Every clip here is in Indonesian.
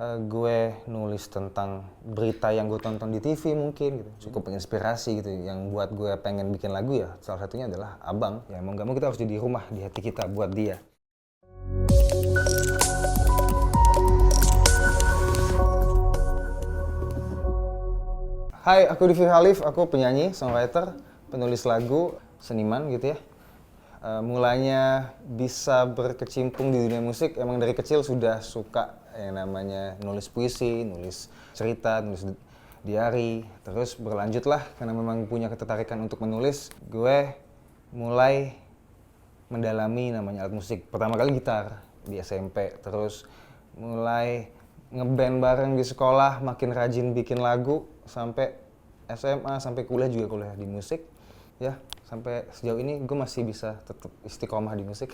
gue nulis tentang berita yang gue tonton di TV mungkin gitu. Cukup menginspirasi gitu. Yang buat gue pengen bikin lagu ya salah satunya adalah Abang. Ya mau gak mau kita harus jadi rumah di hati kita buat dia. Hai, aku Divi Halif, aku penyanyi, songwriter, penulis lagu, seniman gitu ya. Mulanya bisa berkecimpung di dunia musik, emang dari kecil sudah suka yang namanya nulis puisi, nulis cerita, nulis diary. Terus berlanjutlah karena memang punya ketertarikan untuk menulis, gue mulai mendalami namanya alat musik. Pertama kali gitar di SMP, terus mulai ngeband bareng di sekolah, makin rajin bikin lagu sampai SMA, sampai kuliah juga kuliah di musik. Ya, sampai sejauh ini gue masih bisa tetap istiqomah di musik.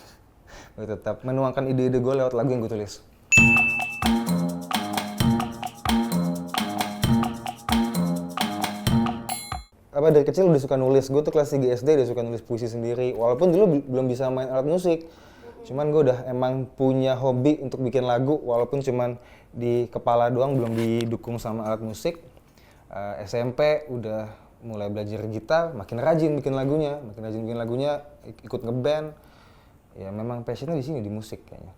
Gue tetap menuangkan ide-ide gue lewat lagu yang gue tulis. Dari kecil udah suka nulis, gue tuh kelas 3 SD udah suka nulis puisi sendiri. Walaupun dulu belum bisa main alat musik, cuman gue udah emang punya hobi untuk bikin lagu, walaupun cuman di kepala doang, belum didukung sama alat musik. SMP udah mulai belajar gitar, makin rajin bikin lagunya, ikut ngeband. Ya memang passionnya di sini, di musik kayaknya.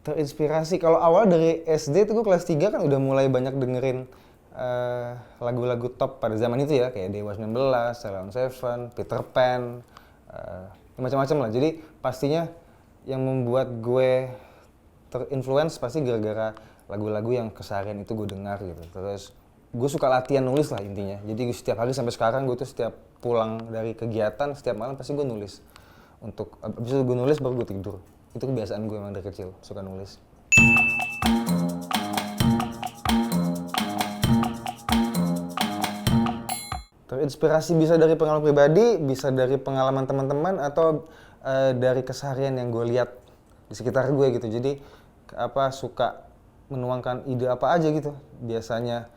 Terinspirasi, kalau awal dari SD tuh gue kelas 3 kan udah mulai banyak dengerin lagu-lagu top pada zaman itu ya, kayak Dewa 19, Ceylon Seven, Peter Pan, macam-macam lah. Jadi pastinya yang membuat gue terinfluence pasti gara-gara lagu-lagu yang keseharian itu gue dengar gitu. Terus gue suka latihan nulis lah intinya. Jadi setiap hari sampai sekarang gue tuh setiap pulang dari kegiatan, setiap malam pasti gue nulis. Abis itu gue nulis baru gue tidur. Itu kebiasaan gue emang dari kecil, suka nulis. Terinspirasi bisa dari pengalaman pribadi, bisa dari pengalaman teman-teman, atau dari keseharian yang gue lihat di sekitar gue gitu. Jadi suka menuangkan ide apa aja gitu. Biasanya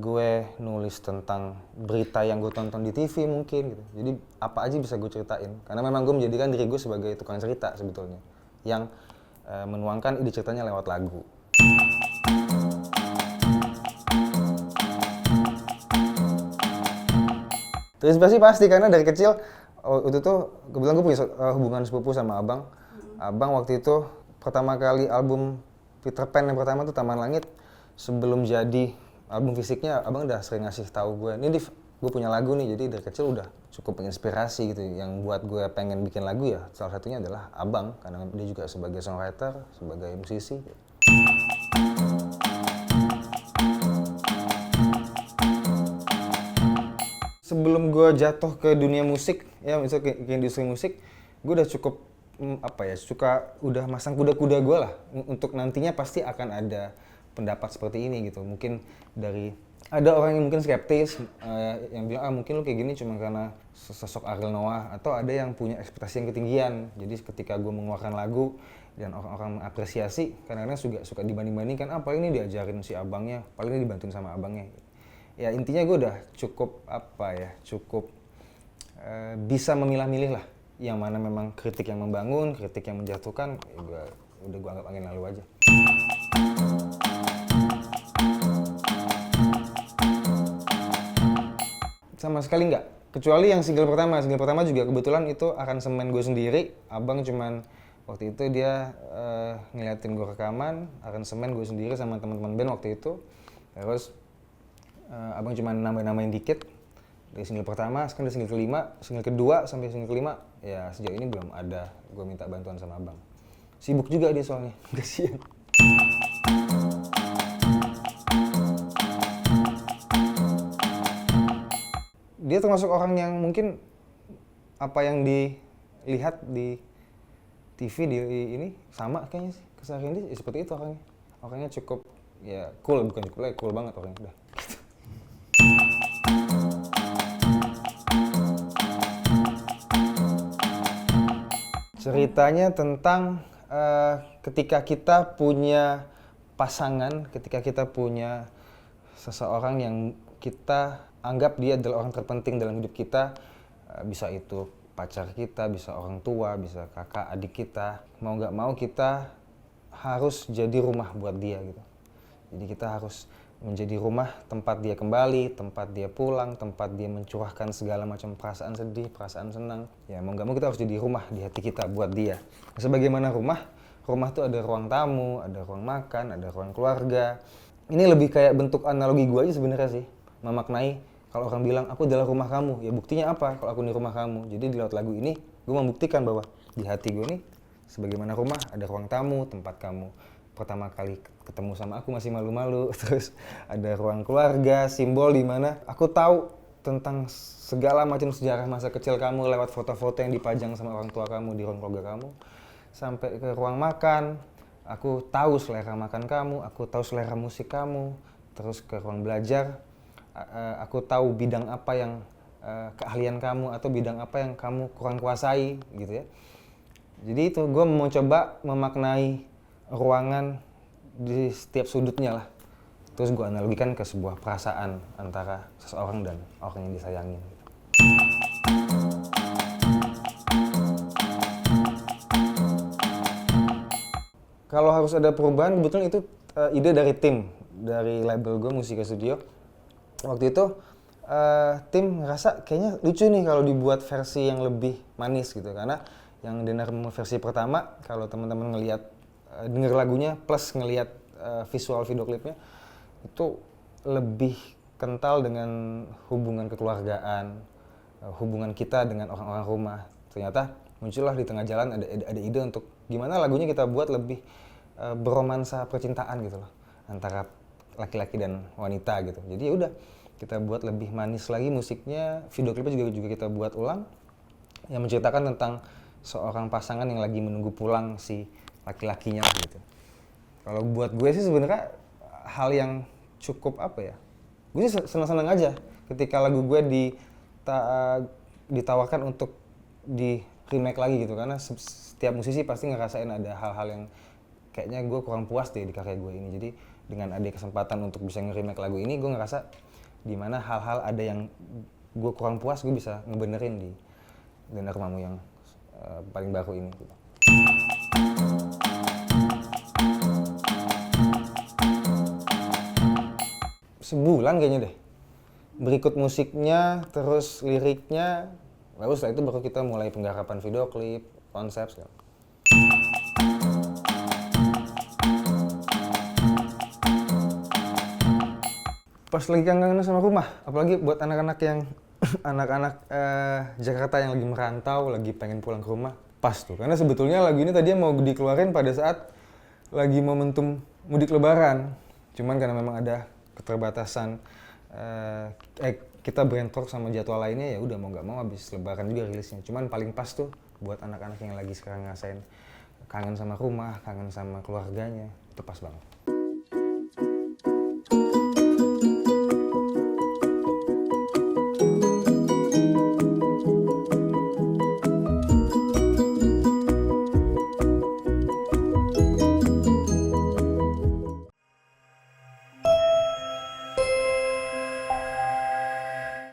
gue nulis tentang berita yang gue tonton di TV mungkin gitu. Jadi apa aja bisa gue ceritain. Karena memang gue menjadikan diri gue sebagai tukang cerita sebetulnya, yang menuangkan ide ceritanya lewat lagu. Terinspirasi pasti, karena dari kecil waktu itu kebetulan gue punya hubungan sepupu sama abang. Abang waktu itu pertama kali album Peter Pan yang pertama tuh Taman Langit, sebelum jadi album fisiknya abang udah sering ngasih tahu gue, ini Div, gue punya lagu nih. Jadi dari kecil udah cukup menginspirasi gitu. Yang buat gue pengen bikin lagu ya salah satunya adalah abang, karena dia juga sebagai songwriter, sebagai musisi. Sebelum gue jatuh ke dunia musik, ya misalnya ke industri musik, gue udah cukup udah masang kuda-kuda gue lah. Untuk nantinya pasti akan ada pendapat seperti ini gitu. Mungkin ada orang yang mungkin skeptis, yang bilang mungkin lu kayak gini cuma karena sosok Ariel Noah, atau ada yang punya ekspektasi yang ketinggian. Jadi ketika gue mengeluarkan lagu dan orang-orang mengapresiasi, kadang-kadang suka dibanding-bandingkan, paling ini diajarin si abangnya, paling ini dibantuin sama abangnya. Ya intinya gue udah cukup bisa memilah-milih lah, yang mana memang kritik yang membangun, kritik yang menjatuhkan, ya gue anggap angin lalu aja. Sama sekali enggak, kecuali yang single pertama juga kebetulan itu aransemen gue sendiri. Abang cuman waktu itu dia ngeliatin gue rekaman aransemen gue sendiri sama teman-teman band waktu itu. Terus abang cuma namain dikit dari single pertama, sekarang dari single kelima, single kedua sampai single kelima, ya sejauh ini belum ada gue minta bantuan sama abang. Sibuk juga dia soalnya, kasihan. Dia termasuk orang yang mungkin apa yang dilihat di TV di ini sama kayaknya sih, keseharian dia seperti itu orangnya. Orangnya cukup ya cool, bukan cukup cool banget orangnya udah. Gitu. Ceritanya tentang ketika kita punya pasangan, ketika kita punya seseorang yang kita anggap dia adalah orang terpenting dalam hidup kita, bisa itu pacar kita, bisa orang tua, bisa kakak, adik kita. Mau nggak mau kita harus jadi rumah buat dia gitu. Jadi kita harus menjadi rumah tempat dia kembali, tempat dia pulang, tempat dia mencurahkan segala macam perasaan sedih, perasaan senang. Ya mau nggak mau kita harus jadi rumah di hati kita buat dia. Sebagaimana rumah tuh ada ruang tamu, ada ruang makan, ada ruang keluarga. Ini lebih kayak bentuk analogi gue aja sebenarnya sih. Memaknai kalau orang bilang aku adalah rumah kamu, ya buktinya apa kalau aku di rumah kamu. Jadi di lewat lagu ini gue membuktikan bahwa di hati gue nih sebagaimana rumah ada ruang tamu, tempat kamu pertama kali ketemu sama aku masih malu-malu. Terus ada ruang keluarga, simbol di mana aku tahu tentang segala macam sejarah masa kecil kamu lewat foto-foto yang dipajang sama orang tua kamu di ruang keluarga kamu. Sampai ke ruang makan, aku tahu selera makan kamu, aku tahu selera musik kamu. Terus ke ruang belajar, aku tahu bidang apa yang keahlian kamu atau bidang apa yang kamu kurang kuasai gitu ya. Jadi itu gue mau coba memaknai ruangan di setiap sudutnya lah. Terus gue analogikan ke sebuah perasaan antara seseorang dan orang yang disayangin. Kalau harus ada perubahan, kebetulan itu ide dari tim, dari label gue Musika Studio. Waktu itu tim ngerasa kayaknya lucu nih kalau dibuat versi yang lebih manis gitu. Karena yang Denar versi pertama, kalau teman-teman ngelihat denger lagunya plus ngelihat visual video klipnya itu lebih kental dengan hubungan kekeluargaan, hubungan kita dengan orang-orang rumah. Ternyata muncullah di tengah jalan ada ide untuk gimana lagunya kita buat lebih beromansa percintaan gitu loh antara laki-laki dan wanita gitu. Jadi ya udah kita buat lebih manis lagi musiknya, video klipnya juga kita buat ulang yang menceritakan tentang seorang pasangan yang lagi menunggu pulang si laki-lakinya gitu. Kalau buat gue sih sebenarnya hal yang cukup apa ya? Gue sih senang-senang aja ketika lagu gue ditawarkan untuk di remake lagi gitu, karena setiap musisi pasti ngerasain ada hal-hal yang kayaknya gue kurang puas deh di karya gue ini. Jadi dengan ada kesempatan untuk bisa nge-remake lagu ini, gue ngerasa dimana hal-hal ada yang gue kurang puas, gue bisa ngebenerin di Denar Rumahmu yang paling baru ini gitu. Sebulan kayaknya deh. Berikut musiknya, terus liriknya, lalu setelah itu baru kita mulai penggarapan video klip, konsep segala. Pas lagi kangen sama rumah, apalagi buat anak-anak yang anak-anak Jakarta yang lagi merantau, lagi pengen pulang ke rumah, pas tuh. Karena sebetulnya lagu ini tadinya mau dikeluarin pada saat lagi momentum mudik lebaran. Cuman karena memang ada keterbatasan, kita bentrok sama jadwal lainnya, ya udah mau nggak mau habis lebaran juga rilisnya. Cuman paling pas tuh buat anak-anak yang lagi sekarang ngasain kangen sama rumah, kangen sama keluarganya, itu pas banget.